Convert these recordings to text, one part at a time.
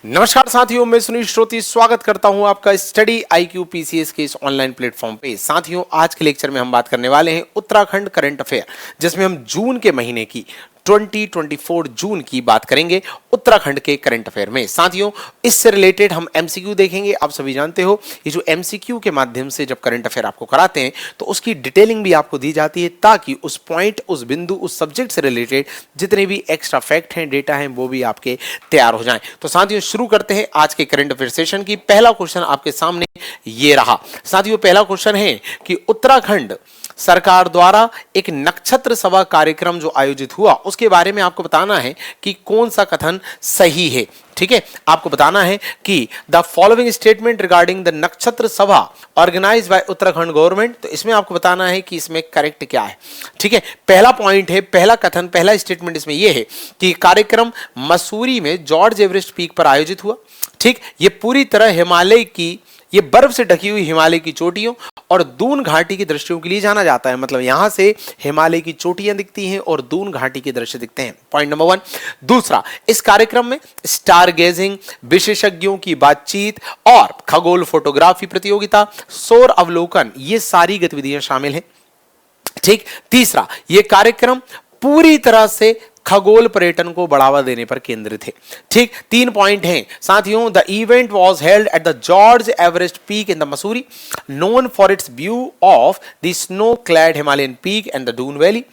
नमस्कार साथियों, मैं सुनील श्रोती स्वागत करता हूं आपका स्टडी IQ PCS के इस ऑनलाइन प्लेटफॉर्म पे। साथियों, आज के लेक्चर में हम बात करने वाले हैं उत्तराखंड करंट अफेयर, जिसमें हम जून के महीने की 2024 जून की बात करेंगे उत्तराखंड के करंट अफेयर में। साथियों, इससे रिलेटेड हम MCQ देखेंगे। आप सभी जानते हो ये जो MCQ के माध्यम से जब करंट अफेयर आपको कराते हैं तो उसकी डिटेलिंग भी आपको दी जाती है, ताकि उस पॉइंट, उस बिंदु, उस सब्जेक्ट से रिलेटेड जितने भी एक्स्ट्रा फैक्ट हैं, डेटा हैं, वो भी आपके तैयार हो जाएं। तो साथियों, शुरू करते हैं आज के करंट अफेयर सेशन की। पहला क्वेश्चन आपके सामने ये रहा। साथियों, पहला क्वेश्चन है कि उत्तराखंड सरकार द्वारा एक नक्षत्र सभा कार्यक्रम जो आयोजित हुआ उसके बारे में आपको बताना है कि कौन सा कथन सही है। ठीक है, आपको बताना है कि the following statement regarding the नक्षत्र सभा ऑर्गेनाइज्ड बाय उत्तराखंड गवर्नमेंट, तो इसमें आपको बताना है कि इसमें करेक्ट क्या है। ठीक है, पहला पॉइंट है, पहला कथन, पहला स्टेटमेंट इसमें यह है कि कार्यक्रम मसूरी में जॉर्ज एवरेस्ट पीक पर आयोजित हुआ। ठीक, ये पूरी तरह हिमालय की, ये बर्फ से ढकी हुई हिमालय की चोटियों और दून घाटी की दृश्यों के लिए जाना जाता है। मतलब यहां से हिमालय की चोटियां दिखती हैं और दून घाटी के दृश्य दिखते हैं। Point number 1। दूसरा, इस कार्यक्रम में स्टार गेजिंग, विशेषज्ञों की बातचीत और खगोल फोटोग्राफी प्रतियोगिता, सौर अवलोकन, ये सारी गतिविधियां शामिल हैं। ठीक। तीसरा, यह कार्यक्रम पूरी तरह से खगोल पर्यटन को बढ़ावा देने पर केंद्रित है। ठीक, 3 पॉइंट हैं साथियों। The event was held at the George Everest peak in the Mussoorie, known for its view of the snow clad Himalayan peak and the Doon valley.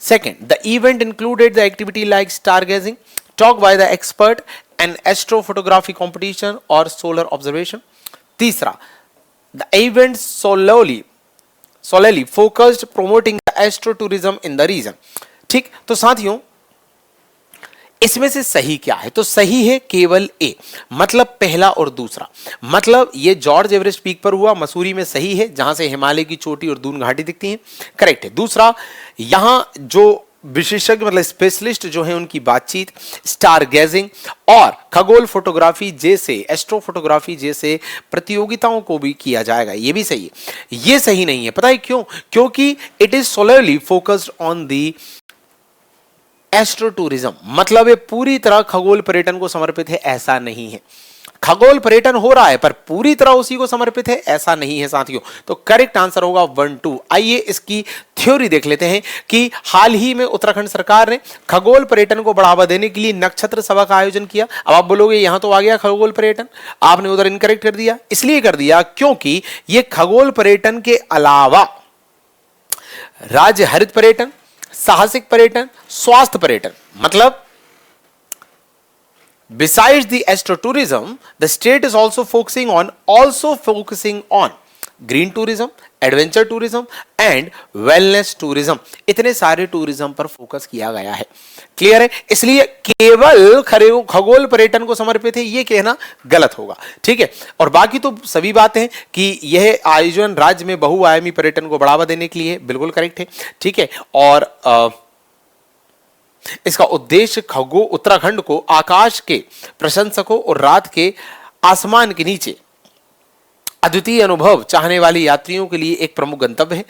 Second, the event included the activity like stargazing, talk by the expert, and astrophotography competition or solar observation. तीसरा, the event solely focused promoting the astrotourism in the region. ठीक, तो साथियों इसमें से सही क्या है? तो सही है केवल ए, मतलब पहला और दूसरा। मतलब ये जॉर्ज एवरेस्ट पीक पर हुआ, मसूरी में सही है, जहां से हिमालय की चोटी और दून घाटी दिखती हैं, करेक्ट है। दूसरा, यहां जो विशेषज्ञ मतलब स्पेशलिस्ट जो है उनकी बातचीत, स्टार गेजिंग और खगोल फोटोग्राफी जैसे, एस्ट्रो फोटोग्राफी जैसे प्रतियोगिताओं को भी किया जाएगा, ये भी सही है। ये सही नहीं है, पता है क्यों? क्योंकि it is solely focused on the astro tourism, मतलब ये पूरी तरह खगोल पर्यटन को समर्पित है, ऐसा नहीं है। खगोल पर्यटन हो रहा है पर पूरी तरह उसी को समर्पित है, ऐसा नहीं है साथियों। तो करेक्ट आंसर होगा 1, 2। आइए इसकी थ्योरी देख लेते हैं कि हाल ही में उत्तराखंड सरकार ने खगोल पर्यटन को बढ़ावा देने के लिए नक्षत्र सभा का आयोजन किया। अब आप बोलोगे यहां तो आ गया खगोल पर्यटन, आपने उधर इनकरेक्ट कर दिया। इसलिए कर दिया क्योंकि यह खगोल पर्यटन के अलावा राज्य हरित पर्यटन, साहसिक पर्यटन, स्वास्थ्य पर्यटन, मतलब besides the astrotourism, the state is also focusing on green tourism, adventure tourism and wellness tourism. इतने सारे टूरिज्म पर फोकस किया गया है। क्लियर है? इसलिए केवल खगोल पर्यटन को समर्पित है ये कहना गलत होगा। ठीक है, और बाकी तो सभी बातें कि यह आयोजन राज्य में बहुआयामी पर्यटन को बढ़ावा देने के लिए बिल्कुल करेक्ट है। ठीक है, और इसका उद्देश्य उत्तराखंड को आकाश के प्रशंसकों और रात के आसमान के नीचे अद्वितीय अनुभव चाहने वाले यात्रियों के लिए एक प्रमुख गंतव्य है।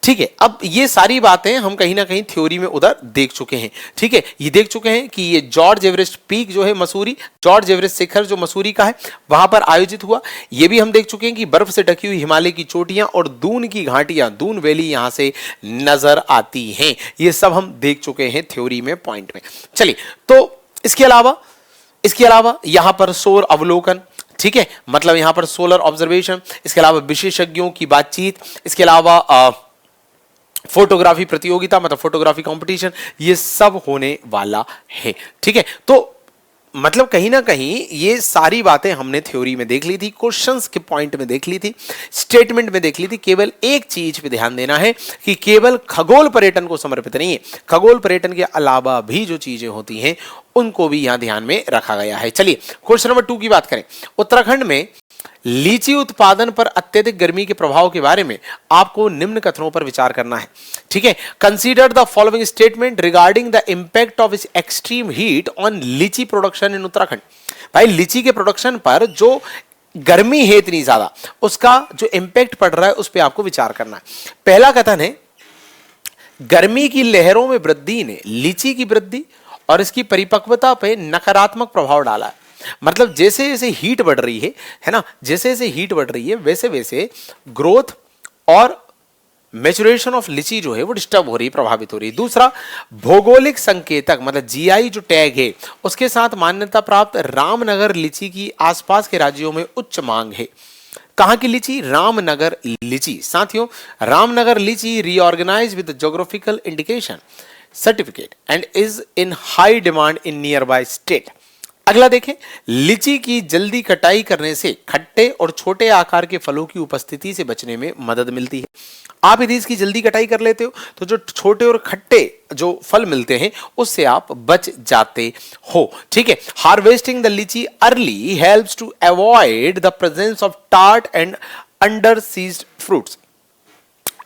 ठीक है, अब ये सारी बातें हम कहीं ना कहीं थ्योरी में उधर देख चुके हैं। ठीक है, ये देख चुके हैं कि ये जॉर्ज एवरेस्ट पीक जो है मसूरी, जॉर्ज एवरेस्ट शिखर जो मसूरी का है वहां पर आयोजित हुआ। ये भी हम देख चुके हैं कि बर्फ से ढकी हुई हिमालय की चोटियां और दून की घाटियां, दून वैली यहां से नजर आती हैं। ये सब हम देख चुके हैं थ्योरी में, पॉइंट में। चलिए, तो इसके अलावा यहां पर सौर अवलोकन, ठीक है, मतलब यहां पर सोलर ऑब्जर्वेशन, इसके अलावा विशेषज्ञों की बातचीत, इसके अलावा फोटोग्राफी प्रतियोगिता मतलब फोटोग्राफी कंपटीशन, ये सब होने वाला है। ठीक है, तो मतलब कहीं ना कहीं ये सारी बातें हमने थ्योरी में देख ली थी, क्वेश्चंस के पॉइंट में देख ली थी, स्टेटमेंट में देख ली थी। केवल एक चीज पे ध्यान देना है कि केवल खगोल पर्यटन को समर्पित नहीं है, खगोल पर्यटन के अलावा भी जो चीजें होती हैं उनको भी यहां ध्यान में रखा गया है। चलिए क्वेश्चन नंबर 2 की बात करें। उत्तराखंड में लीची उत्पादन पर अत्यधिक गर्मी के प्रभाव के बारे में आपको निम्न कथनों पर विचार करना है। ठीक है, consider the following statement regarding the impact of इस एक्सट्रीम हीट ऑन लीची प्रोडक्शन इन उत्तराखंड। भाई, लीची के प्रोडक्शन पर जो गर्मी है इतनी ज्यादा, उसका जो इंपैक्ट पड़ रहा है उस पर आपको विचार करना है। पहला कथन है, गर्मी की लहरों में वृद्धि ने लीची की वृद्धि और इसकी परिपक्वता पर नकारात्मक प्रभाव डाला है। मतलब जैसे जैसे हीट बढ़ रही है ना, जैसे जैसे हीट बढ़ रही है वैसे वैसे ग्रोथ और मैच्योरेशन ऑफ लीची जो है वो डिस्टर्ब हो रही है, प्रभावित हो रही है। दूसरा, भौगोलिक संकेतक मतलब जीआई जो टैग है उसके साथ मान्यता प्राप्त रामनगर लीची की आसपास के राज्यों में उच्च मांग है। कहां की लीची? रामनगर लीची। साथियों, Ramnagar lychee reorganise with geographical indication certificate and is in high demand in nearby state. अगला देखें, लीची की जल्दी कटाई करने से खट्टे और छोटे आकार के फलों की उपस्थिति से बचने में मदद मिलती है। आप यदि इसकी जल्दी कटाई कर लेते हो तो जो छोटे और खट्टे जो फल मिलते हैं उससे आप बच जाते हो। ठीक है, harvesting the lychee early helps to avoid the presence of tart and undersized fruits.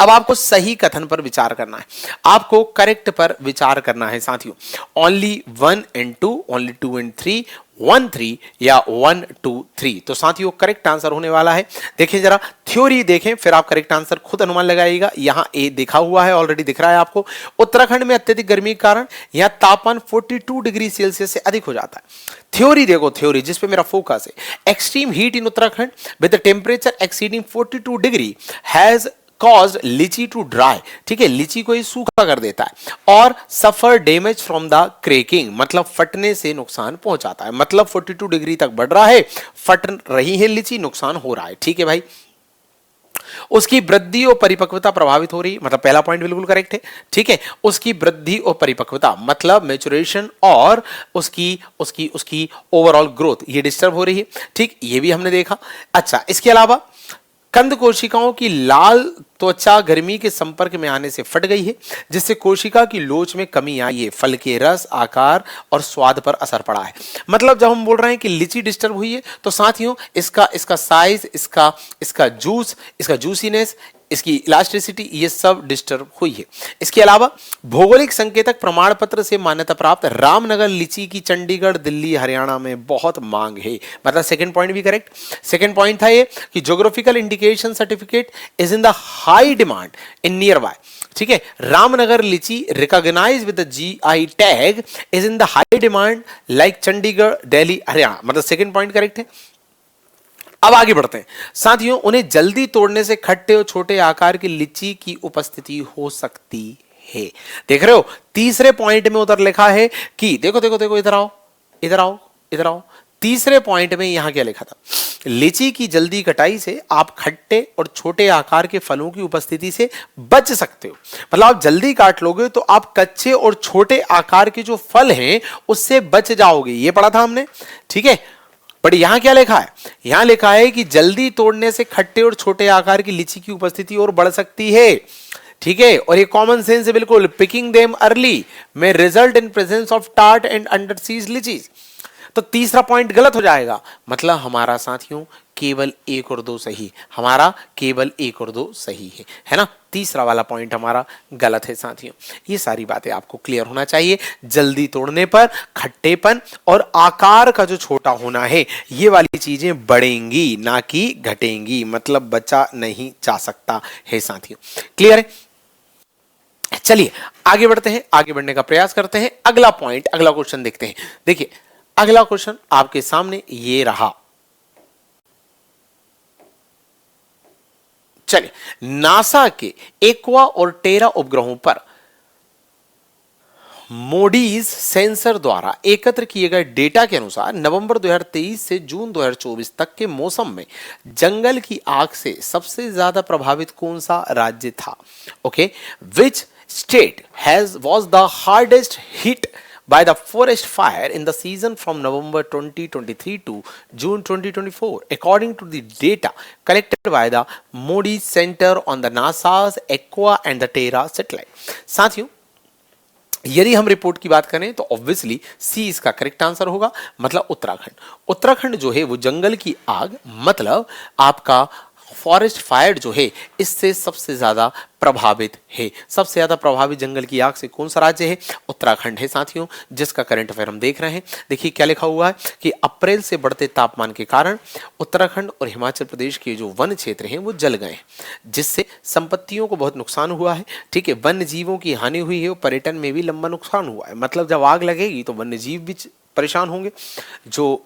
अब आपको सही कथन पर विचार करना है, आपको करेक्ट पर विचार करना है साथियों। ओनली 1 and 2, ओनली 2 and 3, 1 3 या 1 2 3। तो साथियों करेक्ट आंसर होने वाला है, देखिए जरा थ्योरी देखें फिर आप करेक्ट आंसर खुद अनुमान लगाइएगा। यहां ए देखा हुआ है, ऑलरेडी दिख रहा है आपको। उत्तराखंड में अत्यधिक गर्मी के कारण यहां तापमान 42 डिग्री सेल्सियस से अधिक हो जाता है। थ्योरी देखो, थ्योरी जिस पे मेरा फोकस है, extreme heat in Uttarakhand with the temperature exceeding 42 degree has caused लीची टू ड्राई। ठीक है, लीची को ये सूखा कर देता है और सफर डैमेज फ्रॉम द क्रैकिंग, मतलब फटने से नुकसान पहुंचाता है। मतलब 42 डिग्री तक बढ़ रहा है, फट रही है लीची, नुकसान हो रहा है। ठीक है भाई, उसकी वृद्धि और परिपक्वता प्रभावित हो रही है, मतलब पहला पॉइंट बिल्कुल करेक्ट है। ठीक है, उसकी वृद्धि और परिपक्वता मतलब मैच्योरेशन और उसकी उसकी उसकी ओवरऑल ग्रोथ ये डिस्टर्ब हो रही है। ठीक, ये भी हमने देखा। अच्छा, इसके अलावा कंद कोशिकाओं की लाल त्वचा गर्मी के संपर्क में आने से फट गई है, जिससे कोशिका की लोच में कमी आई है। फल के रस, आकार और स्वाद पर असर पड़ा है। मतलब जब हम बोल रहे हैं कि लीची डिस्टर्ब हुई है तो साथियों इसका साइज, इसका जूस, इसका जूसीनेस, इसकी इलास्टिसिटी ये सब डिस्टर्ब हुई है। इसके अलावा भौगोलिक संकेतक प्रमाण पत्र से मान्यता प्राप्त रामनगर लीची की चंडीगढ़, दिल्ली, हरियाणा में बहुत मांग है। मतलब सेकंड पॉइंट भी करेक्ट। सेकंड पॉइंट था ये कि geographical indication certificate is in the high demand in nearby. ठीक है, Ramnagar lychee recognise with the GI tag is in the high demand like Chandigarh, Delhi, Haryana. मतलब सेकंड पॉइंट करेक्ट है। अब आगे बढ़ते हैं साथियों, उन्हें जल्दी तोड़ने से खट्टे और छोटे आकार की लीची की उपस्थिति हो सकती है। देख रहे हो, तीसरे पॉइंट में उधर लिखा है कि देखो देखो देखो, इधर आओ इधर आओ इधर आओ। तीसरे पॉइंट में यहां क्या लिखा था? लीची की जल्दी कटाई से आप खट्टे और छोटे आकार के फलों की उपस्थिति से बच सकते हो। मतलब आप जल्दी काट लोगे तो आप कच्चे और छोटे आकार के जो फल हैं उससे बच जाओगे, ये पढ़ा था हमने। ठीक है, बट यहां क्या लिखा है? यहां लिखा है कि जल्दी तोड़ने से खट्टे और छोटे आकार की लीची की उपस्थिति और बढ़ सकती है। ठीक है, और ये कॉमन सेंस है बिल्कुल। पिकिंग देम अर्ली में result in presence of tart and under seize लीचीज। तो तीसरा पॉइंट गलत हो जाएगा। मतलब हमारा साथियों केवल 1 और 2 सही, हमारा केवल 1 और 2 सही है ना। तीसरा वाला पॉइंट हमारा गलत है साथियों। ये सारी बातें आपको क्लियर होना चाहिए। जल्दी तोड़ने पर खट्टेपन और आकार का जो छोटा होना है ये वाली चीजें बढ़ेंगी ना कि घटेंगी, मतलब बचा नहीं जा सकता है साथियों। क्लियर है? चलिए आगे बढ़ते हैं, आगे बढ़ने का प्रयास करते हैं। अगला पॉइंट, अगला क्वेश्चन देखते हैं। देखिए अगला क्वेश्चन आपके सामने ये रहा। चलिए, नासा के एक्वा और टेरा उपग्रहों पर मोडीज सेंसर द्वारा एकत्र किए गए डेटा के अनुसार नवंबर 2023 से जून 2024 तक के मौसम में जंगल की आग से सबसे ज्यादा प्रभावित कौन सा राज्य था? Okay, which state was the hardest hit by the forest fire in the season from November 2023 to June 2024, according to the data collected by the Modi Center on the NASA's Aqua and the Terra satellite। साथियों, यदि हम report की बात करें तो obviously सी इसका correct answer होगा, मतलब उत्तराखंड। उत्तराखंड जो है वो जंगल की आग मतलब आपका फॉरेस्ट फायर जो है इससे सबसे ज्यादा प्रभावित है। सबसे ज्यादा प्रभावित जंगल की आग से कौन सा राज्य है? उत्तराखंड है साथियों, जिसका करंट अफेयर हम देख रहे हैं। देखिए क्या लिखा हुआ है कि अप्रैल से बढ़ते तापमान के कारण उत्तराखंड और हिमाचल प्रदेश के जो वन क्षेत्र हैं वो जल गए हैं, जिससे संपत्तियों को बहुत नुकसान हुआ है। ठीक है, वन्य जीवों की हानि हुई है और पर्यटन में भी लंबा नुकसान हुआ है। मतलब जब आग लगेगी तो वन्य जीव भी परेशान होंगे, जो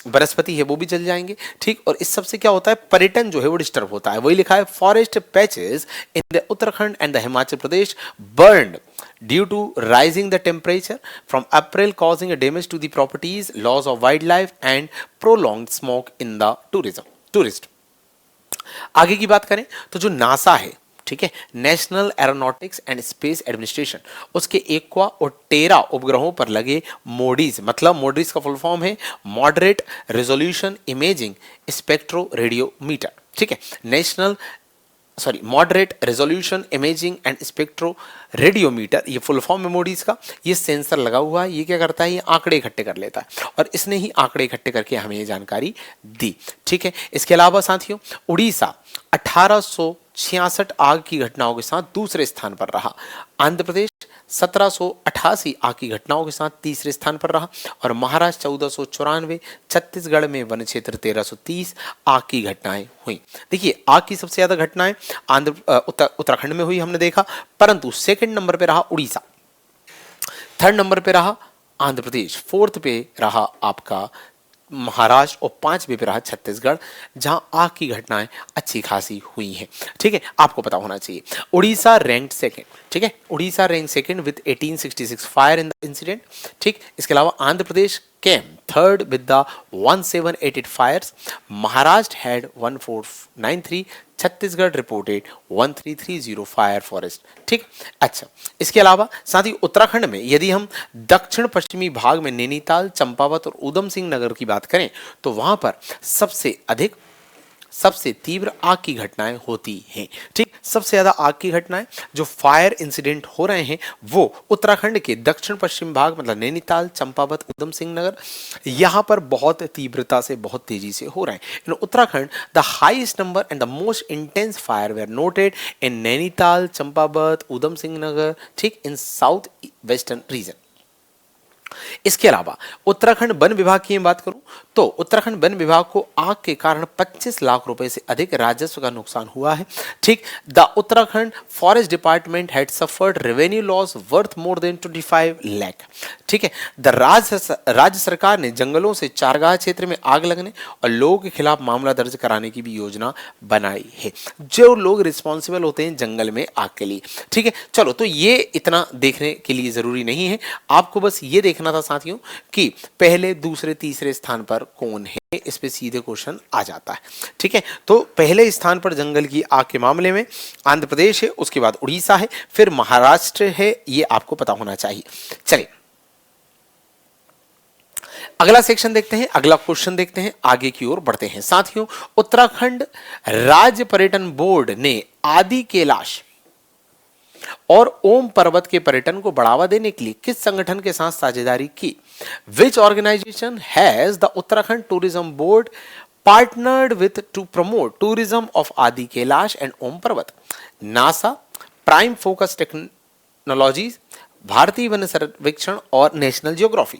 वनस्पति है वो भी जल जाएंगे, ठीक। और इस सबसे क्या होता है, पर्यटन जो है वो डिस्टर्ब होता है। वही लिखा है, forest patches in the Uttarakhand and the Himachal Pradesh burned due to rising the temperature from April causing a damage to the properties, loss of wildlife and prolonged smoke in the tourist. आगे की बात करें तो जो नासा है, ठीक है, national aeronautics and space administration, उसके एक्वा और टेरा उपग्रहों पर लगे मोडीज, मतलब मोडीज का फुल फॉर्म है moderate resolution imaging spectro radiometer, ठीक है, moderate resolution imaging and spectro radiometer, ये फुल फॉर्म है मोडीज का। ये सेंसर लगा हुआ है, ये क्या करता है, ये आंकड़े इकट्ठे कर लेता है और इसने ही आंकड़े इकट्ठे करके हमें ये जानकारी दी, ठीक है। इसके अलावा साथियों, उड़ीसा 1866 आग की घटनाओं के साथ दूसरे स्थान पर रहा। आंध्र प्रदेश 1788 आग की घटनाओं के साथ तीसरे स्थान पर रहा और महाराष्ट्र 1494, छत्तीसगढ़ में वन क्षेत्र 1330 आग की घटनाएं हुई। देखिए, आग की सबसे ज्यादा घटनाएं उत्तराखंड में हुई, हमने देखा, परंतु सेकंड नंबर पे रहा उड़ीसा, थर्ड नंबर पे रहा आंध्र प्रदेश, फोर्थ पे रहा आपका महाराष्ट्र और पांचवें पे रहा छत्तीसगढ़, जहां आग की घटनाएं अच्छी खासी हुई हैं, ठीक है, आपको पता होना चाहिए। उड़ीसा रैंक सेकंड, ठीक है, Orissa rank second with 1866 fire in the incident, ठीक। इसके अलावा Andhra Pradesh came third with the 1788 fires, Maharashtra had 1493, Chhattisgarh reported 1330 fire forest, ठीक। अच्छा, इसके अलावा साथ ही उत्तराखंड में यदि हम दक्षिण पश्चिमी भाग में नैनीताल, चंपावत और उधम सिंह नगर की बात करें तो वहां पर सबसे तीव्र आग की घटनाएं होती हैं, ठीक। सबसे ज्यादा आग की घटनाएं जो फायर इंसिडेंट हो रहे हैं वो उत्तराखंड के दक्षिण पश्चिम भाग, मतलब नैनीताल, चंपावत, उधम सिंह नगर, यहां पर बहुत तीव्रता से, बहुत तेजी से हो रहे हैं। In Uttarakhand the highest number and the most intense fire were noted in Nainital, Champawat, Udham Singh Nagar, ठीक, इन साउथ वेस्टर्न रीजन। इसके अलावा उत्तराखंड वन विभाग की बात करूं तो उत्तराखंड वन विभाग को आग के कारण 25 लाख रुपए से अधिक राजस्व का नुकसान हुआ है, ठीक। The Uttarakhand forest department had suffered revenue loss worth more than 25 lakh, ठीक है। राज्य सरकार ने जंगलों से चारगाह क्षेत्र में आग लगने और लोगों के खिलाफ मामला दर्ज कराने की भी योजना बनाई है, जो लोग रिस्पॉन्सिबल होते हैं जंगल में आग के लिए, ठीक है। चलो, तो ये इतना देखने के लिए जरूरी नहीं है, आपको बस ये देखना था साथियों कि पहले, दूसरे, तीसरे स्थान पर कौन है, इस पे सीधे क्वेश्चन आ जाता है, ठीक है। तो पहले स्थान पर जंगल की आग के मामले में आंध्र प्रदेश है, उसके बाद उड़ीसा है, फिर महाराष्ट्र है, ये आपको पता होना चाहिए। चलिए अगला सेक्शन देखते हैं, अगला क्वेश्चन देखते हैं, आगे की ओर बढ़ते हैं। साथियों, उत्तराखंड राज्य पर्यटन बोर्ड ने आदि कैलाश और ओम पर्वत के पर्यटन को बढ़ावा देने के लिए किस संगठन के साथ साझेदारी की? Which organization has the Uttarakhand tourism board partnered with to promote tourism of Adi Kailash and Om Parvat? NASA, prime focus technologies, भारतीय वन सर्वेक्षण और national geography.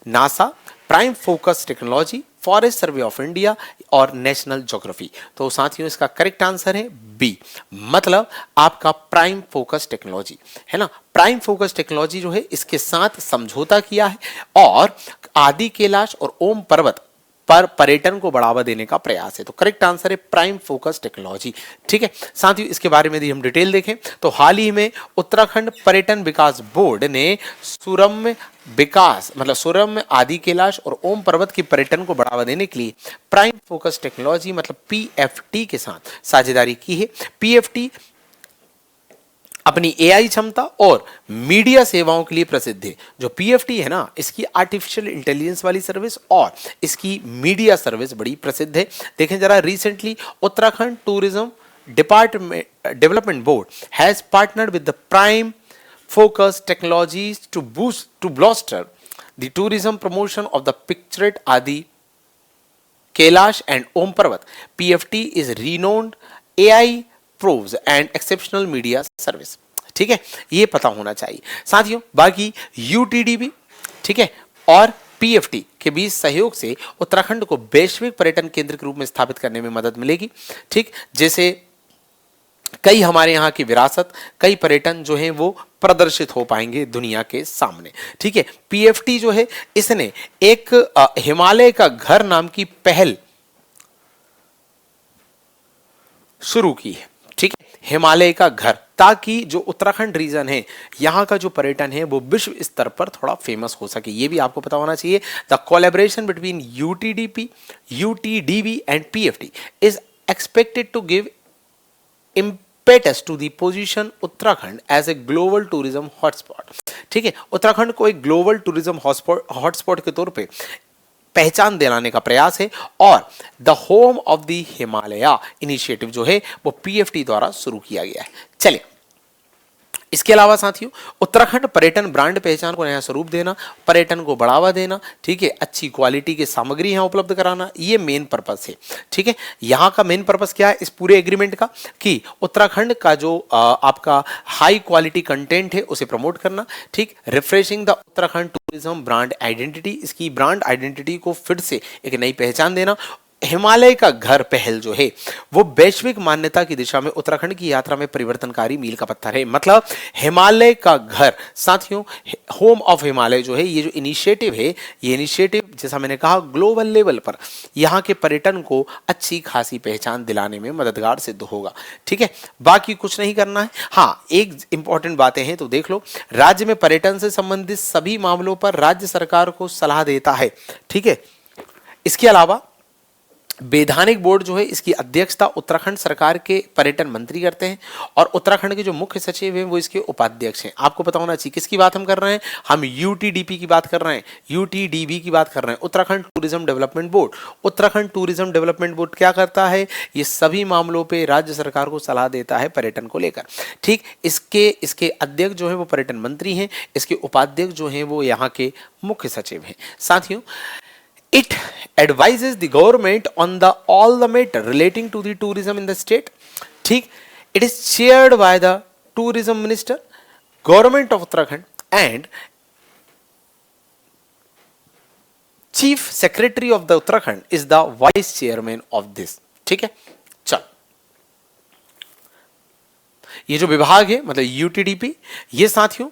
NASA, prime focus technology, forest survey of India और नेशनल ज्योग्राफी। तो साथियों, इसका करेक्ट आंसर है B, मतलब आपका प्राइम फोकस टेक्नोलॉजी है ना। प्राइम फोकस टेक्नोलॉजी जो है इसके साथ समझौता किया है और आदि कैलाश और ओम पर्वत पर पर्यटन को बढ़ावा देने का प्रयास है। तो करेक्ट आंसर है प्राइम फोकस टेक्नोलॉजी, ठीक है। साथियों, इसके बारे में यदि हम डिटेल देखें तो हाल ही में उत्तराखंड पर्यटन विकास बोर्ड ने सुरम्य विकास, मतलब सुरम्य, आदि कैलाश और ओम पर्वत की पर्यटन को बढ़ावा देने के लिए प्राइम फोकस टेक्नोलॉजी मतलब पीएफटी के साथ साझेदारी की है। पीएफटी अपनी एआई क्षमता और मीडिया सेवाओं के लिए प्रसिद्ध है। जो पीएफटी है ना, इसकी आर्टिफिशियल इंटेलिजेंस वाली सर्विस और इसकी मीडिया सर्विस बड़ी प्रसिद्ध है। देखें जरा, recently Uttarakhand tourism development board has partnered with the Prime focus Technologies to bolster the tourism promotion of the pictured Adi Kailash and Om Parvat. PFT is renowned AI proves and exceptional media service, ठीक है, ये पता होना चाहिए। साथियों, बाकी यूटीडीबी, ठीक है, और पीएफटी के बीच सहयोग से उत्तराखंड को वैश्विक पर्यटन केंद्र के रूप में स्थापित करने में मदद मिलेगी, ठीक। जैसे कई हमारे यहाँ की विरासत, कई पर्यटन जो हैं वो प्रदर्शित हो पाएंगे दुनिया के सामने। ठीक है, पीएफटी जो है इसने एक हिमालय का घर नाम की पहल शुरू की है। ठीक है, हिमालय का घर, ताकि जो उत्तराखंड रीजन है यहाँ का जो पर्यटन है वो विश्व स्तर पर थोड़ा फेमस हो सके। ये भी आपको पता होना चाहिए। The collaboration between UTDP, UTDB and PFT is expected to give impetus to the position Uttarakhand as a global tourism hotspot। ठीक है, उत्तराखंड को एक ग्लोबल टूरिज्म हॉटस्पॉट के तौर पे पहचान दिलाने का प्रयास है, और the home of the Himalaya initiative जो है वो पीएफटी द्वारा शुरू किया गया है। चलिए, इसके अलावा साथियों, उत्तराखंड पर्यटन ब्रांड पहचान को नया स्वरूप देना, पर्यटन को बढ़ावा देना, ठीक है, अच्छी क्वालिटी की सामग्री यहाँ उपलब्ध कराना, ये मेन पर्पस है। ठीक है, यहाँ का मेन पर्पस क्या है इस पूरे एग्रीमेंट का, कि उत्तराखंड का जो आपका हाई क्वालिटी कंटेंट है उसे प्रमोट करना। ठीक, refreshing the Uttarakhand tourism brand identity, इसकी ब्रांड आइडेंटिटी को फिर से एक नई पहचान देना। हिमालय का घर पहल जो है वो वैश्विक मान्यता की दिशा में उत्तराखंड की यात्रा में परिवर्तनकारी मील का पत्थर है। मतलब हिमालय का घर साथियों, होम ऑफ हिमालय जो है, ये जो इनिशिएटिव है, ये इनिशिएटिव जैसा मैंने कहा ग्लोबल लेवल पर यहाँ के पर्यटन को अच्छी खासी पहचान दिलाने में मददगार सिद्ध होगा। ठीक है, बाकी कुछ नहीं करना है। हाँ, एक इंपॉर्टेंट बातें हैं तो देख लो। राज्य में पर्यटन से संबंधित सभी मामलों पर राज्य सरकार को सलाह देता है। ठीक है, इसके अलावा वैधानिक बोर्ड जो है इसकी अध्यक्षता उत्तराखंड सरकार के पर्यटन मंत्री करते हैं, और उत्तराखंड के जो मुख्य सचिव हैं वो इसके उपाध्यक्ष हैं। आपको पता होना चाहिए किसकी बात हम कर रहे हैं, हम यूटीडीपी की बात कर रहे हैं, यूटीडीबी की बात कर रहे हैं, Uttarakhand tourism development board. Uttarakhand tourism development board क्या करता है, ये सभी मामलों पर राज्य सरकार को सलाह देता है पर्यटन को लेकर। ठीक, इसके अध्यक्ष जो है वो पर्यटन मंत्री हैं, इसके उपाध्यक्ष जो हैं वो यहाँ के मुख्य सचिव हैं। साथियों, it advises the government on all the matter relating to the tourism in the state। ठीक, it is chaired by the tourism minister, government of Uttarakhand and chief secretary of the Uttarakhand is the vice chairman of this। ठीक है, चल, ये जो विभाग है मतलब यूटीडीपी, ये साथियों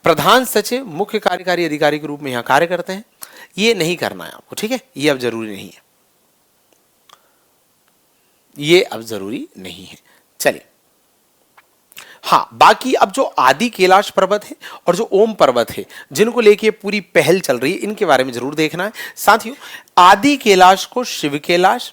प्रधान सचिव मुख्य कार्यकारी अधिकारी के रूप में यहां कार्य करते हैं। ये नहीं करना है आपको। ठीक है, ये अब जरूरी नहीं है, ये अब जरूरी नहीं है। चलिए, हाँ, बाकी अब जो आदि कैलाश पर्वत है और जो ओम पर्वत है, जिनको लेके पूरी पहल चल रही है, इनके बारे में जरूर देखना है साथियों। आदि कैलाश को शिव कैलाश,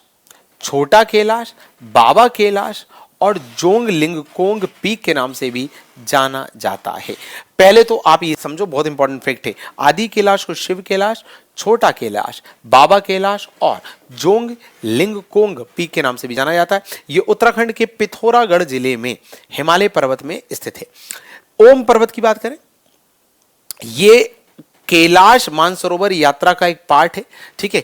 छोटा कैलाश, बाबा कैलाश और जोंग लिंगकोंग पीक के नाम से भी जाना जाता है। पहले तो आप ये समझो, बहुत इंपॉर्टेंट फैक्ट है, आदि कैलाश को शिव कैलाश, छोटा कैलाश, बाबा कैलाश और जोंग लिंगकोंग पीक के नाम से भी जाना जाता है। ये उत्तराखंड के पिथौरागढ़ जिले में हिमालय पर्वत में स्थित है। ओम पर्वत की बात करें, ये कैलाश मानसरोवर यात्रा का एक पार्ट है। ठीक है,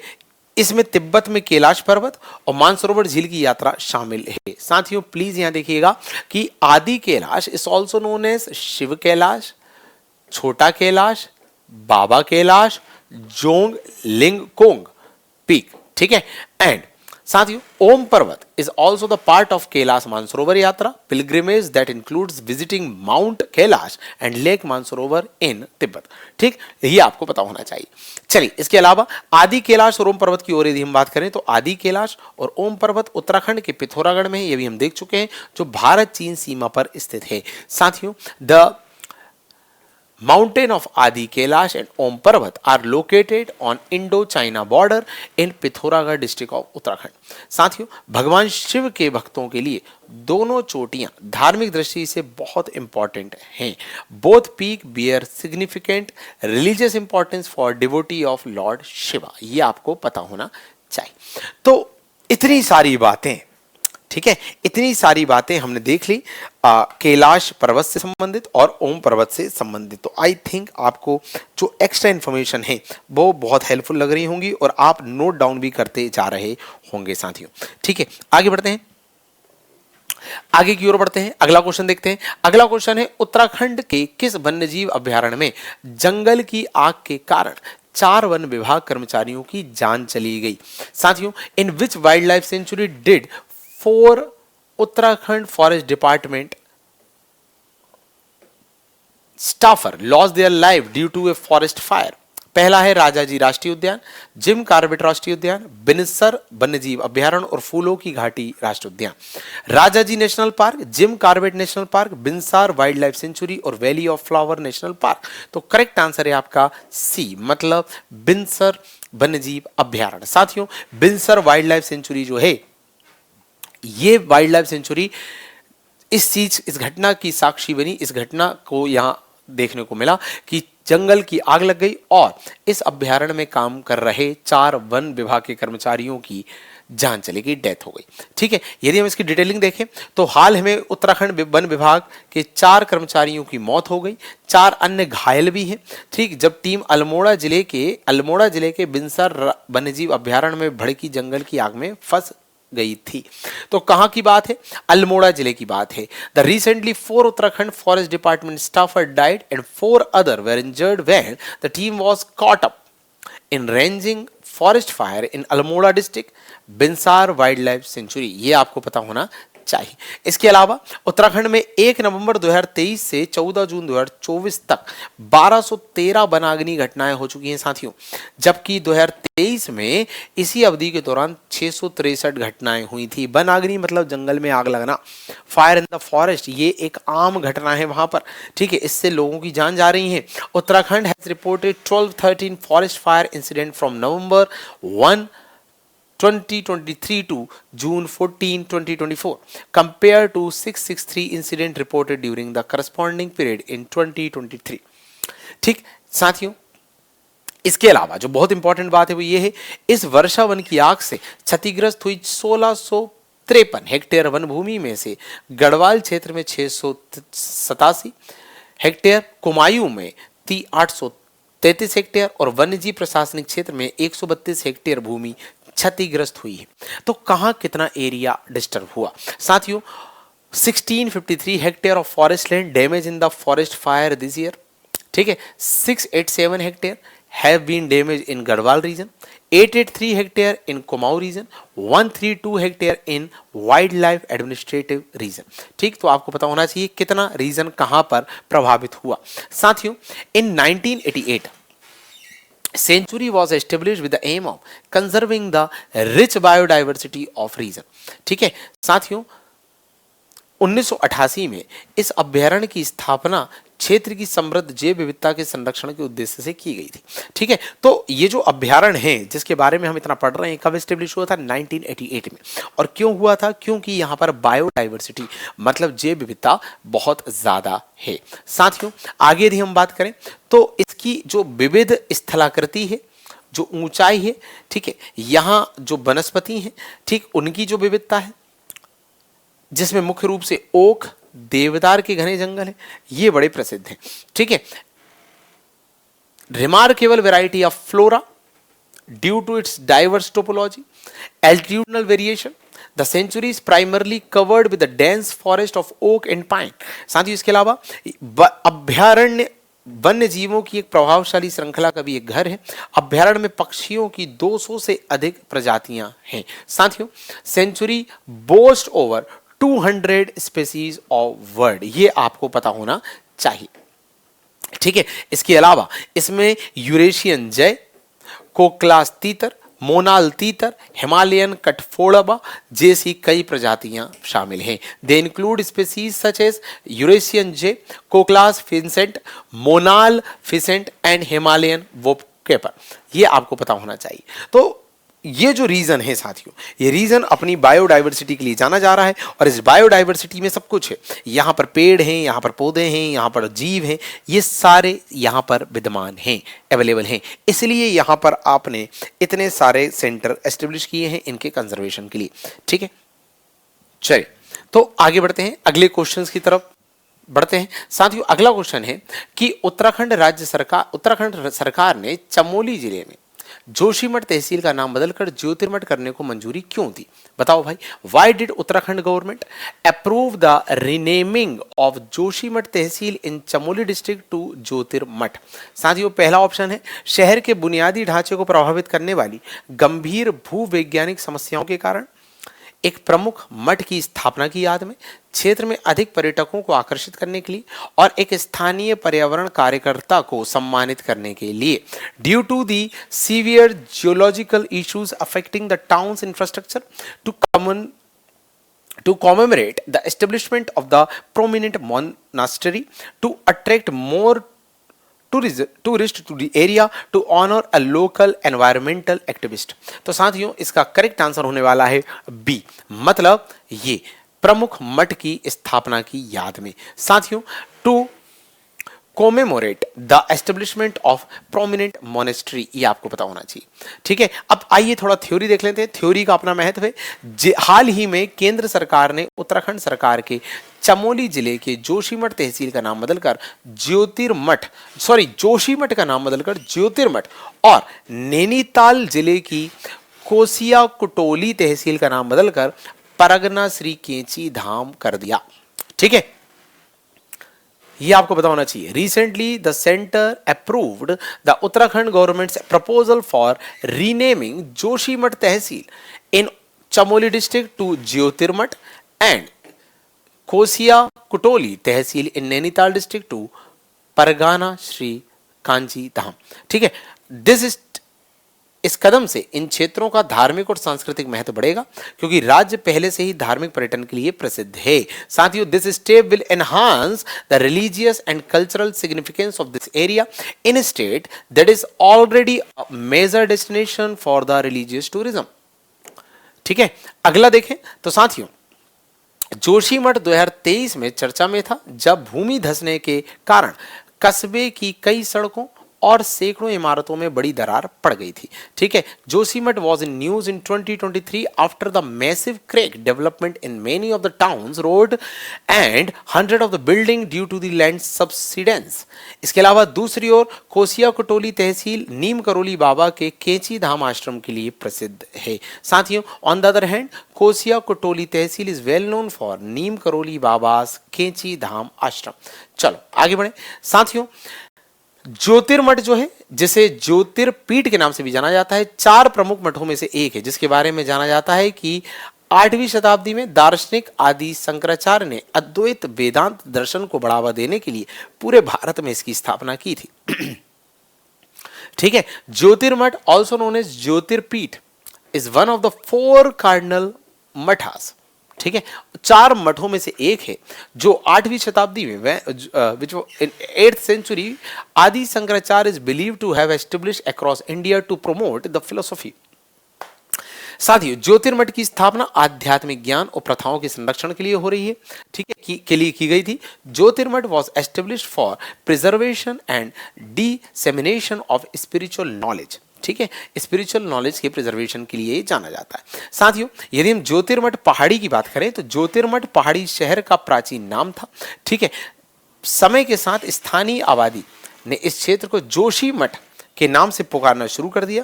इसमें तिब्बत में कैलाश पर्वत और मानसरोवर झील की यात्रा शामिल है। साथियों प्लीज यहां देखिएगा कि Adi Kailash is also known as Shiv Kailash, Chhota Kailash, Baba Kailash, Jong Lingkong peak. ठीक है, एंड साथियों Om Parvat is also the part of Kailash Mansarovar Yatra pilgrimage that includes visiting mount Kailash and lake Mansarovar in Tibet. ठीक, ये आपको पता होना चाहिए। चलिए, इसके अलावा आदि कैलाश और ओम पर्वत की ओर यदि हम बात करें तो आदि कैलाश और ओम पर्वत उत्तराखंड के पिथौरागढ़ में है, ये भी हम देख चुके हैं, जो भारत चीन सीमा पर स्थित है। साथियों, the Mountain of Adi Kailash and Om Parvat are located on Indo-China border in Pithoragarh district of Uttarakhand। साथियों, भगवान शिव के भक्तों के लिए दोनों चोटियां धार्मिक दृष्टि से बहुत इंपॉर्टेंट हैं। Both peak bear significant religious importance for devotee of Lord Shiva। ये आपको पता होना चाहिए। तो इतनी सारी बातें, ठीक है, इतनी सारी बातें हमने देख ली कैलाश पर्वत से संबंधित और ओम पर्वत से संबंधित। तो आई थिंक आपको जो एक्स्ट्रा इन्फॉर्मेशन है वो बहुत हेल्पफुल लग रही होंगी और आप नोट डाउन भी करते जा रहे होंगे साथियों। ठीक है, आगे बढ़ते हैं, आगे की ओर बढ़ते हैं। अगला क्वेश्चन देखते हैं। अगला क्वेश्चन है, उत्तराखंड के किस वन्यजीव अभ्यारण्य में जंगल की आग के कारण 4 वन विभाग कर्मचारियों की जान चली गई? साथियों, in which wild life sanctuary did 4 Uttarakhand forest department staffer lost their life due to a forest fire. पहला है राजाजी राष्ट्रीय उद्यान, जिम कॉर्बेट राष्ट्रीय उद्यान, बिनसर वन्यजीव अभ्यारण्य और फूलों की घाटी राष्ट्रीय उद्यान। Rajaji national park, Jim Corbett national park, Binsar wild life sanctuary और valley of flower national park. तो करेक्ट आंसर है आपका सी, मतलब बिनसर वन्यजीव अभ्यारण्य। साथियों, बिनसर वाइल्ड लाइफ सेंचुरी जो है, ये वाइल्ड लाइफ सेंचुरी इस घटना की साक्षी बनी। इस घटना को यहां देखने को मिला कि जंगल की आग लग गई और इस अभ्यारण्य में काम कर रहे 4 वन विभाग के कर्मचारियों की जान चली गई, डेथ हो गई। ठीक है, यदि हम इसकी डिटेलिंग देखें तो हाल में उत्तराखंड वन विभाग के 4 कर्मचारियों की मौत हो गई, 4 अन्य घायल भी हैं। ठीक, जब टीम अल्मोड़ा जिले के बिनसर वन्यजीव अभ्यारण्य में भड़की जंगल की आग में फंस गई थी। तो कहां की बात है? अल्मोड़ा जिले की बात है। The recently 4 Uttarakhand forest department staffer died and 4 other were injured when the team was caught up in ranging forest fire in Almora district Binsar wild life sanctuary. ये आपको पता होना चाहिए। इसके अलावा उत्तराखंड में 1 नवंबर 2023 से 14 जून 2024 तक 1213 वनाग्नि घटनाएं हो चुकी हैं साथियों, जबकि 2023 में इसी अवधि के दौरान 663 घटनाएं हुई थी। वनाग्नि मतलब जंगल में आग लगना, फायर इन द फॉरेस्ट, ये एक आम घटना है वहां पर। ठीक है, इससे लोगों की जान जा रही है। Uttarakhand has reported 1213 forest fire incident from November 1 2023 to June 14, 2024, compared to 663 incident reported during the corresponding period in 2023. ठीक साथियों, इसके अलावा जो बहुत इंपॉर्टेंट बात है वो ये है, इस वर्षा वन की आग से क्षतिग्रस्त हुई 1653 हेक्टेयर वन भूमि में से गढ़वाल क्षेत्र में 687 हेक्टेयर, कुमायूं में 833 हेक्टेयर और वन्यजीव प्रशासनिक क्षेत्र में 132 हेक्टेयर भूमि क्षतिग्रस्त हुई है। तो कहां कितना एरिया डिस्टर्ब हुआ? साथियों, 1653 hectare of forest land damage in the forest fire this year. ठीक है, 687 hectare have been damage in Garhwal region, 883 hectare in Kumaon region, 132 hectare in wildlife administrative region. ठीक, तो आपको पता होना चाहिए कितना रीजन कहां पर प्रभावित हुआ। साथियों, इन 1988 Sanctuary was established with the aim of conserving the rich biodiversity of region. ठीक है साथियों, 1988 में इस अभ्यारण्य की स्थापना क्षेत्र की समृद्ध जैव विविधता के संरक्षण के उद्देश्य से की गई थी। ठीक है, तो ये जो अभ्यारण्य है जिसके बारे में हम इतना पढ़ रहे हैं, कब एस्टेब्लिश हुआ था? 1988 में। और क्यों हुआ था? क्योंकि यहाँ पर बायोडाइवर्सिटी मतलब जैव विविधता बहुत ज्यादा है। साथियों, आगे यदि हम बात करें तो इसकी जो विविध स्थलाकृति है, जो ऊंचाई है, ठीक है, यहाँ जो वनस्पति है, ठीक, उनकी जो विविधता है, जिसमें मुख्य रूप से ओक, देवदार के घने जंगल हैं, ये बड़े प्रसिद्ध हैं। ठीक है, remarkable variety of flora due to its diverse topology, altitudinal variation, the sanctuary is primarily covered with the dense forest of oak and pine. साथ ही इसके अलावा अभ्यारण्य वन्य जीवों की एक प्रभावशाली श्रृंखला का भी एक घर है। अभ्यारण्य में पक्षियों की 200 से अधिक प्रजातियां हैं। साथियों, sanctuary boast over 200 species of bird, ये आपको पता होना चाहिए। ठीक है, इसके अलावा इसमें यूरेशियन जय, कोकलास तीतर, मोनाल तीतर, हिमालयन कठफोड़वा जैसी कई प्रजातियां शामिल हैं। They include species such as Eurasian jay, koklass फिसेंट, monal फिसेंट and Himalayan वोपकेपर। ये आपको पता होना चाहिए। तो ये जो रीजन है साथियों, ये रीजन अपनी बायोडाइवर्सिटी के लिए जाना जा रहा है और इस बायोडाइवर्सिटी में सब कुछ है। यहाँ पर पेड़ हैं, यहाँ पर पौधे हैं, यहाँ पर जीव हैं, ये सारे यहाँ पर विद्यमान हैं, अवेलेबल हैं। इसलिए यहाँ पर आपने इतने सारे सेंटर एस्टेब्लिश किए हैं इनके कंजर्वेशन के लिए। ठीक है, चलिए तो आगे बढ़ते हैं, अगले क्वेश्चन की तरफ बढ़ते हैं। साथियों, अगला क्वेश्चन है कि उत्तराखंड सरकार ने चमोली जिले में जोशीमठ तहसील का नाम बदलकर ज्योतिर्मठ करने को मंजूरी क्यों दी? बताओ भाई, why did Uttarakhand government approve the renaming of Joshimath tehsil in Chamoli district to Jyotirmath? साथियों, पहला ऑप्शन है शहर के बुनियादी ढांचे को प्रभावित करने वाली गंभीर भूवैज्ञानिक समस्याओं के कारण, एक प्रमुख मठ की स्थापना की याद में, क्षेत्र में अधिक पर्यटकों को आकर्षित करने के लिए और एक स्थानीय पर्यावरण कार्यकर्ता को सम्मानित करने के लिए। Due to the severe geological issues affecting the town's infrastructure to commemorate the establishment of the prominent monastery, to attract more tourist to the area, to honor a local environmental activist। तो साथियों इसका correct answer होने वाला है B, मतलब ये प्रमुख मठ की स्थापना की याद में। साथियों to commemorate the establishment of prominent monastery, ये आपको पता होना चाहिए। ठीक है, अब आइए थोड़ा थ्योरी देख लेते हैं। थ्योरी का अपना महत्व है। हाल ही में केंद्र सरकार ने उत्तराखंड सरकार के चमोली जिले के जोशीमठ तहसील का नाम बदलकर जोशीमठ का नाम बदलकर ज्योतिर्मठ और नैनीताल जिले की कोसिया कुटोली तहसील का नाम बदलकर परगना श्री केची धाम कर दिया। ठीक है, ये आपको पता होना चाहिए। Recently the centre approved the Uttarakhand government's proposal for renaming Joshimath tehsil in Chamoli district to Jyotirmath and Kosiya Kutoli tehsil in Nainital district to Pargana Shri Kainchi Dham. ठीक है, इस कदम से इन क्षेत्रों का धार्मिक और सांस्कृतिक महत्व बढ़ेगा क्योंकि राज्य पहले से ही धार्मिक पर्यटन के लिए प्रसिद्ध है। साथियों this step will enhance the religious and cultural significance of this area in state that is already a major destination for the religious tourism. ठीक है, अगला देखें तो साथियों जोशीमठ 2023 में चर्चा में था जब भूमि धंसने के कारण कस्बे की कई सड़कों और सैकड़ों इमारतों में बड़ी दरार पड़ गई थी। ठीक है, Joshimath was in news in 2023 after the massive crack development in many of the town's road and 100 of the building due to the land subsidence. इसके अलावा दूसरी ओर कोसिया कुटोली तहसील नीम करोली बाबा के केची धाम आश्रम के लिए प्रसिद्ध है। साथियों ऑन द अदर हैंड कोसिया कुटोली तहसील is well known for Neem Karoli बाबास केची धाम आश्रम। चलो आगे बढ़े। साथियों ज्योतिर्मठ जो है जिसे ज्योतिर्पीठ के नाम से भी जाना जाता है, 4 प्रमुख मठों में से एक है जिसके बारे में जाना जाता है कि 8वीं शताब्दी में दार्शनिक आदि शंकराचार्य ने अद्वैत वेदांत दर्शन को बढ़ावा देने के लिए पूरे भारत में इसकी स्थापना की थी। ठीक है, Jyotirmath also known as Jyotirpeeth is one of the 4 cardinal मठास। ठीक है, 4 मठों में से एक है जो 8वीं शताब्दी में विच इन 8th century Adi Shankaracharya is believe to have established across India to promote the philosophy. साथियों ज्योतिर्मठ की स्थापना आध्यात्मिक ज्ञान और प्रथाओं के संरक्षण के लिए हो रही है। ठीक है, के लिए की गई थी। Jyotirmath was established for preservation and dissemination of spiritual knowledge. ठीक है, स्पिरिचुअल नॉलेज के प्रिजर्वेशन के लिए जाना जाता है। साथियों यदि हम ज्योतिर्मठ पहाड़ी की बात करें तो ज्योतिर्मठ पहाड़ी शहर का प्राचीन नाम था। ठीक है, समय के साथ स्थानीय आबादी ने इस क्षेत्र को जोशीमठ के नाम से पुकारना शुरू कर दिया।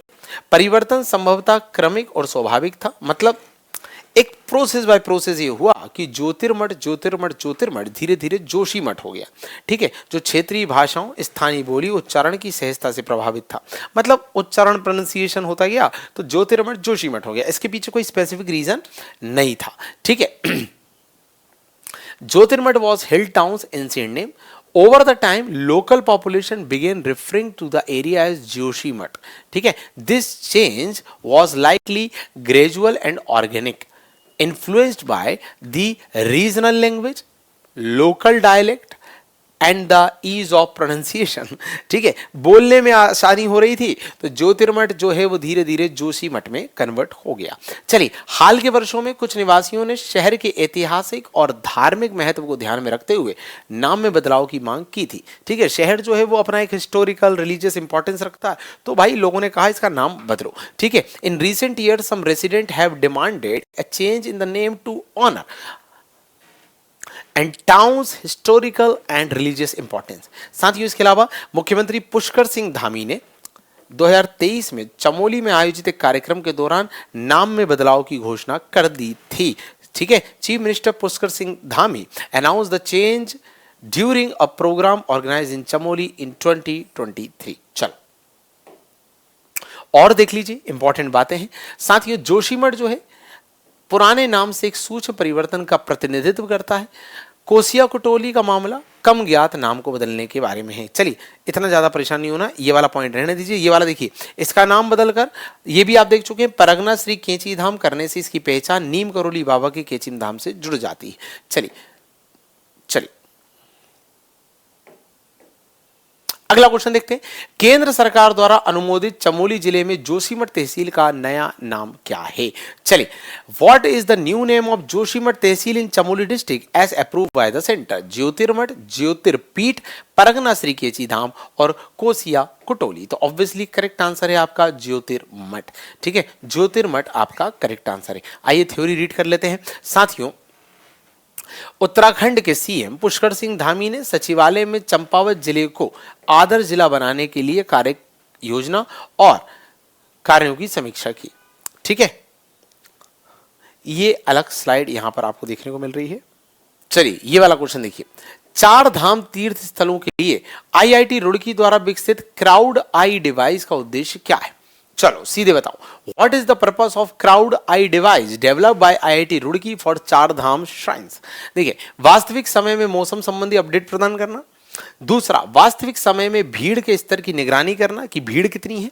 परिवर्तन संभवतः क्रमिक और स्वाभाविक था, मतलब एक प्रोसेस बाय प्रोसेस ये हुआ कि ज्योतिर्मठ ज्योतिर्मठ ज्योतिर्मठ धीरे धीरे जोशीमठ हो गया। ठीक है, जो क्षेत्रीय भाषाओं स्थानीय बोली उच्चारण की सहजता से प्रभावित था, मतलब उच्चारण प्रोनाउंसिएशन होता गया तो ज्योतिर्मठ जोशीमठ हो गया। इसके पीछे कोई स्पेसिफिक रीजन नहीं था। ठीक है, Jyotirmath was hill towns ancient name. Over the time, local population began referring to the area as Joshimath. ठीक है, this change was likely gradual and organic, influenced by the regional language, local dialect and the ease of pronunciation। ठीक है, बोलने में आसानी हो रही थी तो ज्योतिर्मठ जो है वो धीरे धीरे जोशीमठ में कन्वर्ट हो गया। चलिए, हाल के वर्षों में कुछ निवासियों ने शहर के ऐतिहासिक और धार्मिक महत्व को ध्यान में रखते हुए नाम में बदलाव की मांग की थी। ठीक है, शहर जो है वो अपना एक हिस्टोरिकल रिलीजियस इंपॉर्टेंस रखता है, तो भाई लोगों ने कहा इसका नाम बदलो। ठीक है, in recent years some resident have demanded a change in the name to honour and town's historical and religious importance. साथियों इसके अलावा मुख्यमंत्री पुष्कर सिंह धामी ने 2023 में चमोली में आयोजित एक कार्यक्रम के दौरान नाम में बदलाव की घोषणा कर दी थी। ठीक है, chief minister Pushkar Singh Dhami announce the change during a program organize in Chamoli in 2023। चलो और देख लीजिए इंपॉर्टेंट बातें हैं। साथियों जोशीमठ जो है पुराने नाम से एक सूक्ष्म परिवर्तन का प्रतिनिधित्व करता है। कोसिया कुटोली का मामला कम ज्ञात नाम को बदलने के बारे में है। चलिए, इतना ज्यादा परेशान नहीं होना, ये वाला पॉइंट रहने दीजिए। ये वाला देखिए, इसका नाम बदलकर, ये भी आप देख चुके हैं, परगना श्री केची धाम करने से इसकी पहचान नीम करोली बाबा के केची धाम से जुड़ जाती है। चलिए चलिए अगला क्वेश्चन देखते हैं। केंद्र सरकार द्वारा अनुमोदित चमोली जिले में जोशीमठ तहसील का नया नाम क्या है? चलिए, what is the new name of Joshimath tehsil in Chamoli district as approved by the centre? Jyotirmath, Jyotirpeeth, Pargana Shri Kainchi Dham और कोसिया कुटोली। तो ऑब्वियसली करेक्ट आंसर है आपका ज्योतिर्मठ। ठीक है, ज्योतिर्मठ आपका करेक्ट आंसर है। आइए थ्योरी रीड कर लेते हैं साथियों। उत्तराखंड के सीएम पुष्कर सिंह धामी ने सचिवालय में चंपावत जिले को आदर्श जिला बनाने के लिए कार्य योजना और कार्यों की समीक्षा की। ठीक है, ये अलग स्लाइड यहां पर आपको देखने को मिल रही है। चलिए, ये वाला क्वेश्चन देखिए। चार धाम तीर्थ स्थलों के लिए आईआईटी रुड़की द्वारा विकसित क्राउड आई डिवाइस का उद्देश्य क्या है? चलो सीधे बताओ, what is the purpose of crowd I device developed by IIT Roorkee for चार धाम श्राइन्स? देखिए, वास्तविक समय में मौसम संबंधी अपडेट प्रदान करना। दूसरा, वास्तविक समय में भीड़ के स्तर की निगरानी करना कि भीड़ कितनी है।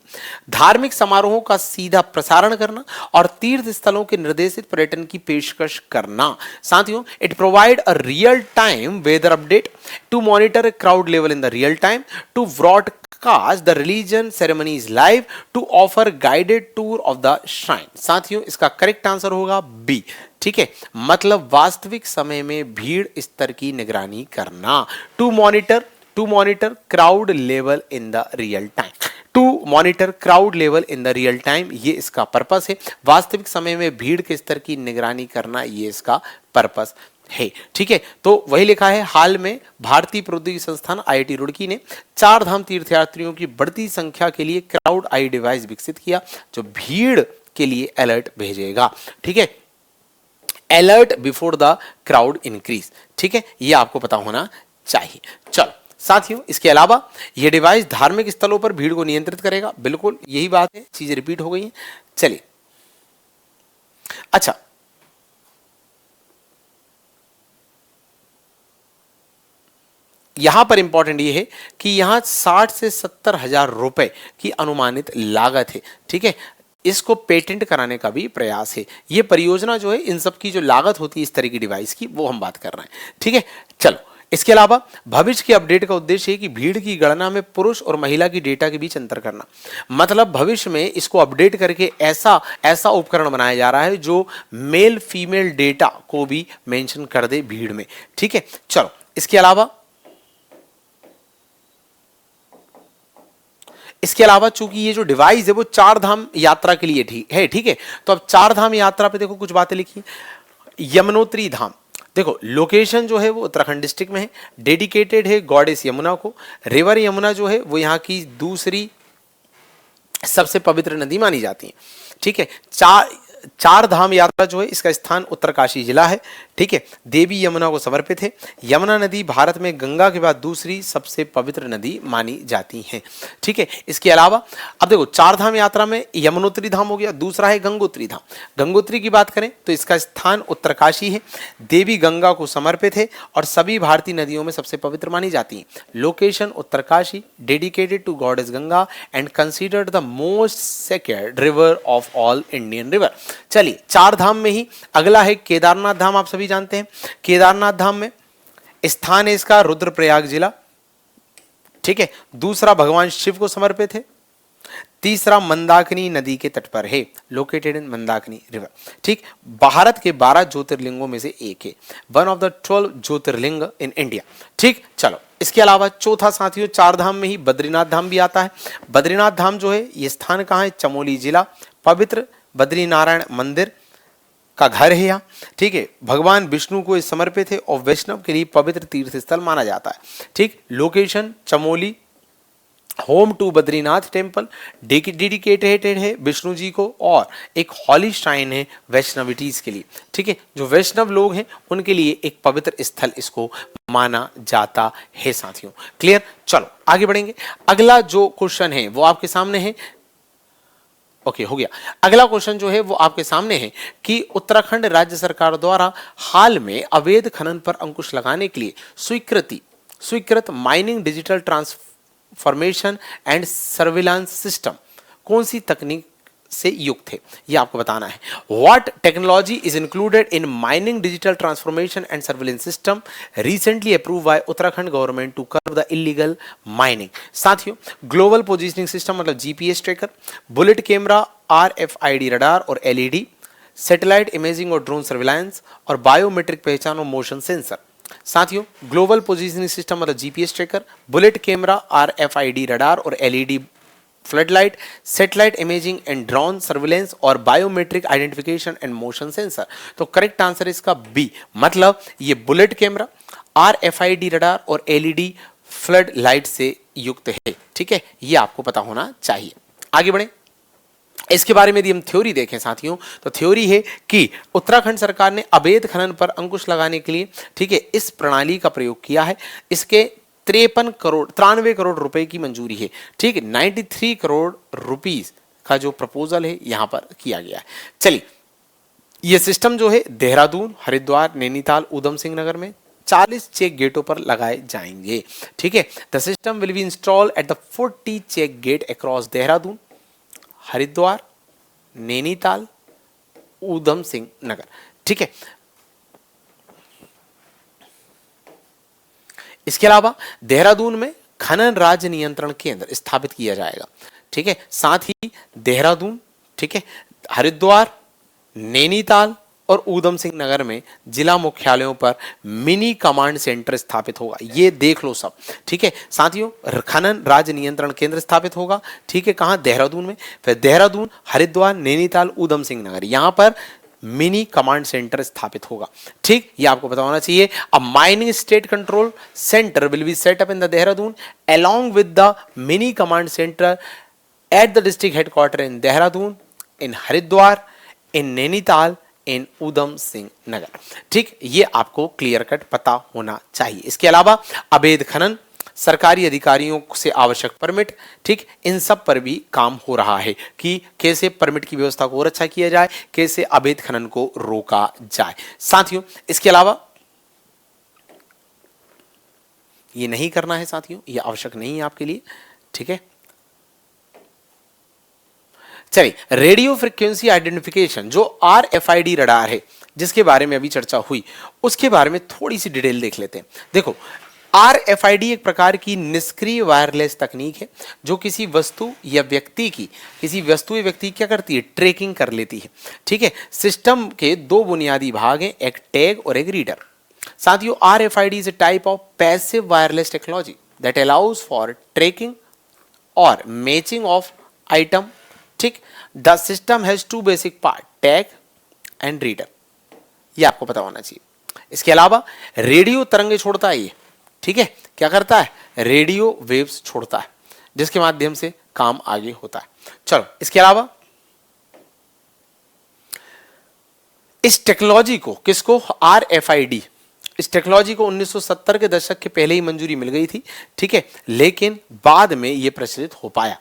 धार्मिक समारोहों का सीधा प्रसारण करना और तीर्थ स्थलों के निर्देशित पर्यटन की पेशकश करना। साथियों, it provide a real time weather update to monitor crowd level in the real time, to broadcast the religion ceremonies live, to offer guided tour of the shrine. साथियों, इसका करेक्ट आंसर होगा बी। ठीक है, मतलब वास्तविक समय में भीड़ स्तर की निगरानी करना। To monitor crowd level in the real time, to monitor crowd level in the real time, ये इसका पर्पस है। वास्तविक समय में भीड़ के स्तर की निगरानी करना, ये इसका पर्पस है। ठीक है, तो वही लिखा है। हाल में भारतीय प्रौद्योगिकी संस्थान आईआईटी रुड़की ने चार धाम तीर्थयात्रियों की बढ़ती संख्या के लिए क्राउड आई डिवाइस विकसित किया, जो भीड़ के लिए अलर्ट भेजेगा। ठीक है, alert before the crowd increase. ठीक है, ये आपको पता होना चाहिए। चलो साथियों, इसके अलावा यह डिवाइस धार्मिक स्थलों पर भीड़ को नियंत्रित करेगा। बिल्कुल यही बात है, चीजें रिपीट हो गई हैं। चलिए, अच्छा, यहां पर इंपॉर्टेंट ये है कि यहां 60 से 70 हजार रुपए की अनुमानित लागत है। ठीक है, इसको पेटेंट कराने का भी प्रयास है। ये परियोजना जो है, इन सब की जो लागत होती है इस तरह की डिवाइस की, वो हम बात कर रहे हैं। ठीक है, चलो, इसके अलावा भविष्य के अपडेट का उद्देश्य है कि भीड़ की गणना में पुरुष और महिला की डेटा के बीच अंतर करना। मतलब भविष्य में इसको अपडेट करके ऐसा उपकरण बनाया जा रहा है जो मेल फीमेल डेटा को भी मेंशन कर दे भीड़ में। ठीक है, चलो, इसके अलावा चूंकि ये जो डिवाइस है वो चार धाम यात्रा के लिए ठीक है। तो अब चार धाम यात्रा पे देखो कुछ बातें लिखी। यमुनोत्री धाम, देखो लोकेशन जो है वो उत्तराखंड डिस्ट्रिक्ट में है, डेडिकेटेड है गॉडेस यमुना को। रिवर यमुना जो है वो यहाँ की दूसरी सबसे पवित्र नदी मानी जाती है। ठीक है, चार धाम यात्रा जो है इसका स्थान उत्तरकाशी जिला है। ठीक है, देवी यमुना को समर्पित है। यमुना नदी भारत में गंगा के बाद दूसरी सबसे पवित्र नदी मानी जाती है। ठीक है, इसके अलावा अब देखो, चार धाम यात्रा में यमुनोत्री धाम हो गया, दूसरा है गंगोत्री धाम। गंगोत्री की बात करें तो इसका स्थान उत्तरकाशी है, देवी गंगा को समर्पित है और सभी भारतीय नदियों में सबसे पवित्र मानी जाती है। Location Uttarkashi, dedicated to goddess Ganga and considered the most sacred river of all Indian river. चलिए, चार धाम में ही अगला है केदारनाथ धाम। आप सभी जानते हैं केदारनाथ धाम में स्थान है इसका रुद्रप्रयाग जिला। ठीक है, दूसरा भगवान शिव को समर्पित है। तीसरा मंदाकिनी नदी के तट पर है, लोकेटेड इन मंदाकिनी रिवर। ठीक, भारत के 12 ज्योतिर्लिंगों में से एक है, one of the 12 Jyotirlinga in India. ठीक, चलो, इसके अलावा चौथा साथियों, चार धाम में ही बद्रीनाथ धाम भी आता है। बद्रीनाथ धाम जो है ये स्थान कहाँ है? चमोली जिला। पवित्र बद्रीनारायण मंदिर का घर है यहाँ। ठीक है, भगवान विष्णु को समर्पित है और वैष्णव के लिए पवित्र तीर्थ स्थल माना जाता है। ठीक, location Chamoli, home to Badrinath temple, dedicated है विष्णु जी को और एक हॉली श्राइन है वैष्णविटीज के लिए। ठीक है, जो वैष्णव लोग हैं उनके लिए एक पवित्र स्थल इसको माना जाता है साथियों। क्लियर? चलो आगे बढ़ेंगे। अगला जो क्वेश्चन है वो आपके सामने है। ओके, हो गया। अगला क्वेश्चन जो है वो आपके सामने है कि उत्तराखंड राज्य सरकार द्वारा हाल में अवैध खनन पर अंकुश लगाने के लिए स्वीकृत mining digital transformation and surveillance system कौन सी तकनीक से युक्त है, ये आपको बताना है। What technology is included in mining digital transformation and surveillance system recently approve by Uttarakhand government to curb the illegal mining. साथियों, ग्लोबल पोजीशनिंग सिस्टम मतलब GPS tracker, bullet camera, RFID radar और एलईडी, सैटेलाइट इमेजिंग और drone surveillance और biometric पहचान और motion sensor. साथियों, global positioning system मतलब GPS tracker, bullet camera, RFID radar और LED, floodlight, satellite imaging and drone surveillance और biometric identification and motion sensor. तो करेक्ट आंसर इसका बी, मतलब ये बुलेट कैमरा, आरएफआईडी रडार और एलईडी फ्लड लाइट से युक्त है। ठीक है, ये आपको पता होना चाहिए। आगे बढ़े, इसके बारे में यदि हम थ्योरी देखें साथियों, तो थ्योरी है कि उत्तराखंड सरकार ने अवैध खनन पर अंकुश लगाने के लिए, ठीक है, इस प्रणाली का प्रयोग किया है। इसके 93 करोड़ रुपए की मंजूरी है। ठीक है, 93 करोड़ रुपीस का जो प्रपोजल है यहां पर किया गया है। चलिए, यह सिस्टम जो है देहरादून, हरिद्वार, नैनीताल, ऊधम सिंह नगर में 40 चेक गेटों पर लगाए जाएंगे। ठीक है, the system will be installed at the 40 check gate across Dehradun, Haridwar, Nainital, Udham Singh Nagar. ठीक है, इसके अलावा देहरादून में खनन राज्य नियंत्रण केंद्र स्थापित किया जाएगा। ठीक है, साथ ही देहरादून, ठीक है, हरिद्वार, नैनीताल और ऊधम सिंह नगर में जिला मुख्यालयों पर मिनी कमांड सेंटर स्थापित होगा। ये देख लो सब। ठीक है साथियों, खनन राज्य नियंत्रण केंद्र स्थापित होगा। ठीक है, कहां? देहरादून में। फिर देहरादून, हरिद्वार, नैनीताल, ऊधम सिंह नगर, यहां पर मिनी कमांड सेंटर स्थापित होगा। ठीक, ये आपको पता होना चाहिए। A mining state control centre will be set up in the Dehradun along with the mini command center at the district headquarter in Dehradun, in Haridwar, in Nainital, इन ऊधम सिंह नगर। ठीक, ये आपको क्लियर कट पता होना चाहिए। इसके अलावा अवैध खनन, सरकारी अधिकारियों से आवश्यक परमिट, ठीक, इन सब पर भी काम हो रहा है कि कैसे परमिट की व्यवस्था को और अच्छा किया जाए, कैसे अवैध खनन को रोका जाए। साथियों, इसके अलावा ये नहीं करना है साथियों, ये आवश्यक नहीं है आपके लिए। ठीक है, चलिए, रेडियो फ्रिक्वेंसी आइडेंटिफिकेशन जो आरएफआईडी रडार है जिसके बारे में अभी चर्चा हुई, उसके बारे में थोड़ी सी डिटेल देख लेते हैं। देखो, आरएफआईडी एक प्रकार की निष्क्रिय वायरलेस तकनीक है जो किसी वस्तु या व्यक्ति की क्या करती है? ट्रैकिंग कर लेती है। ठीक है, सिस्टम के दो बुनियादी भाग हैं, एक टैग और एक रीडर। साथियों, RFID is a type of passive wireless technology that allows for tracking और मैचिंग ऑफ आइटम। ठीक, the system has two basic part, tag and reader. ये आपको पता होना चाहिए। इसके अलावा रेडियो तरंगे छोड़ता है ये। ठीक है, क्या करता है? रेडियो वेव्स छोड़ता है जिसके माध्यम से काम आगे होता है। चलो, इसके अलावा इस टेक्नोलॉजी को, किसको? आरएफआईडी, इस टेक्नोलॉजी को 1970 के दशक के पहले ही मंजूरी मिल गई थी। ठीक है, लेकिन बाद में यह प्रचलित हो पाया।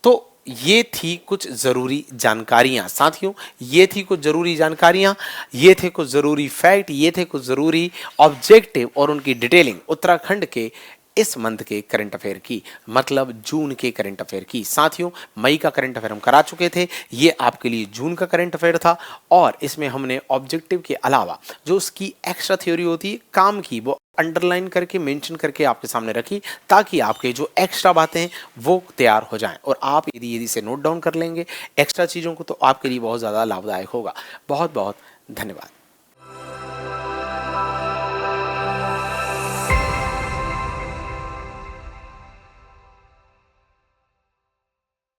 तो ये थी कुछ जरूरी जानकारियां साथियों, ये थी कुछ जरूरी जानकारियां, ये थे कुछ जरूरी फैक्ट, ये थे कुछ जरूरी ऑब्जेक्टिव और उनकी डिटेलिंग उत्तराखंड के इस मंथ के करंट अफेयर की, मतलब जून के करंट अफेयर की। साथियों, मई का करंट अफेयर हम करा चुके थे, ये आपके लिए जून का करंट अफेयर था और इसमें हमने ऑब्जेक्टिव के अलावा जो उसकी एक्स्ट्रा थ्योरी होती है काम की, वो अंडरलाइन करके मेंशन करके आपके सामने रखी ताकि आपके जो एक्स्ट्रा बातें हैं वो तैयार हो जाएं और आप यदि से नोट डाउन कर लेंगे एक्स्ट्रा चीज़ों को तो आपके लिए बहुत ज़्यादा लाभदायक होगा। बहुत बहुत धन्यवाद।